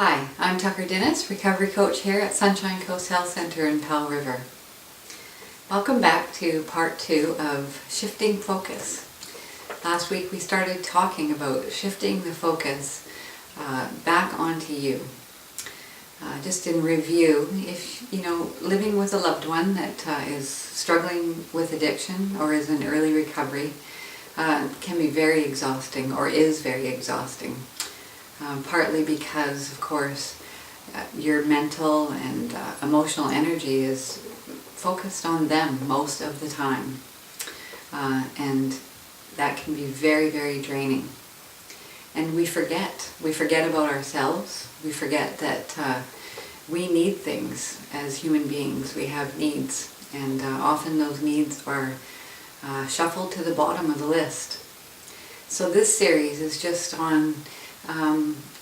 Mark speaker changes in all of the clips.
Speaker 1: Hi, I'm Tucker Dennis, recovery coach here at Sunshine Coast Health Center in Powell River. Welcome back to part 2 of shifting focus. Last week we started talking about shifting the focus back onto you. Just in review, if living with a loved one that is struggling with addiction or is in early recovery can be very exhausting or is very exhausting. Partly because, of course, your mental and emotional energy is focused on them most of the time. And that can be very, very draining. And we forget about ourselves. We forget that we need things as human beings. We have needs, and often those needs are shuffled to the bottom of the list. So this series is just on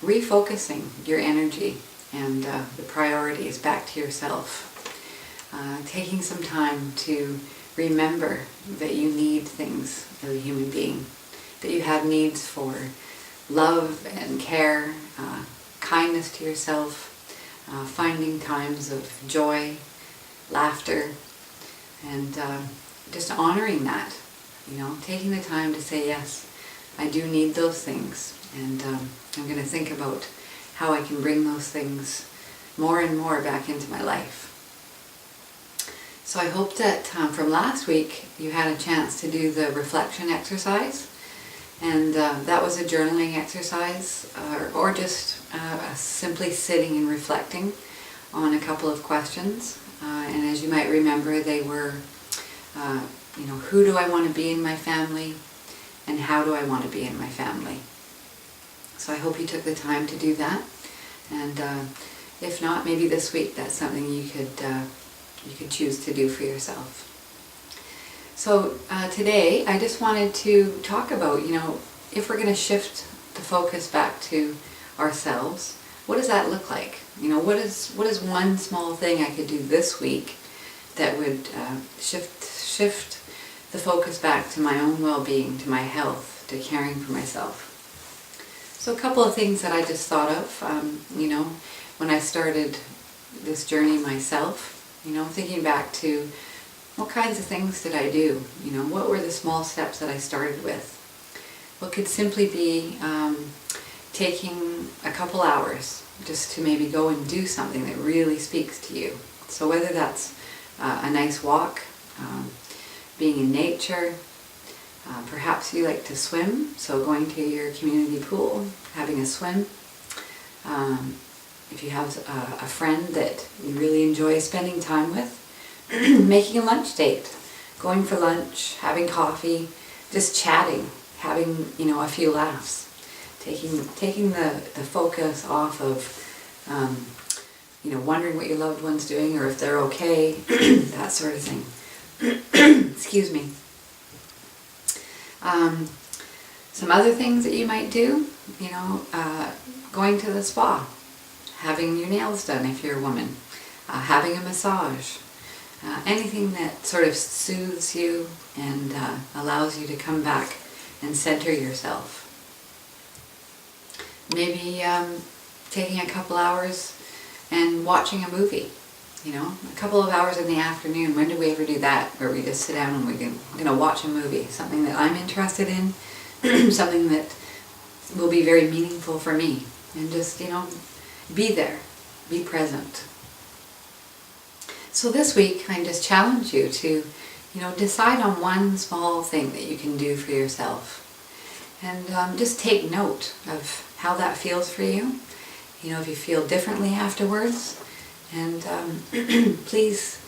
Speaker 1: refocusing your energy and the priorities back to yourself. Taking some time to remember that you need things as a human being, that you have needs for love and care, kindness to yourself, finding times of joy, laughter, and just honoring that, taking the time to say, yes, I do need those things. And I'm going to think about how I can bring those things more and more back into my life. So I hope that from last week you had a chance to do the reflection exercise. And that was a journaling exercise or just simply sitting and reflecting on a couple of questions. And as you might remember, they were, who do I want to be in my family? And how do I want to be in my family? So I hope you took the time to do that, and if not, maybe this week that's something you could choose to do for yourself. So today I just wanted to talk about, if we're going to shift the focus back to ourselves, what does that look like? What is one small thing I could do this week that would shift the focus back to my own well-being, to my health, to caring for myself? So a couple of things that I just thought of, when I started this journey myself, thinking back to what kinds of things did I do? What were the small steps that I started with? What could simply be taking a couple hours just to maybe go and do something that really speaks to you. So whether that's a nice walk, being in nature, perhaps you like to swim, so going to your community pool, having a swim. If you have a friend that you really enjoy spending time with, making a lunch date, going for lunch, having coffee, just chatting, having a few laughs, taking the focus off of wondering what your loved one's doing or if they're okay, that sort of thing. Excuse me. Some other things that you might do, going to the spa, having your nails done if you're a woman, having a massage, anything that sort of soothes you and allows you to come back and center yourself. Maybe taking a couple hours and watching a movie. A couple of hours in the afternoon. When do we ever do that? Where we just sit down and we're going to watch a movie, something that I'm interested in, something that will be very meaningful for me, and just be there, be present. So this week I just challenge you to decide on one small thing that you can do for yourself, and just take note of how that feels for you. If you feel differently afterwards. And please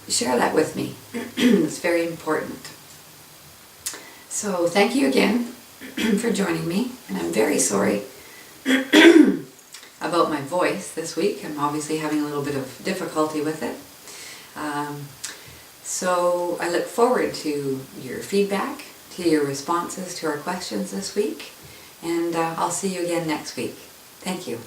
Speaker 1: share that with me. It's very important. So thank you again for joining me. And I'm very sorry about my voice this week. I'm obviously having a little bit of difficulty with it. So I look forward to your feedback, to your responses to our questions this week. And I'll see you again next week. Thank you.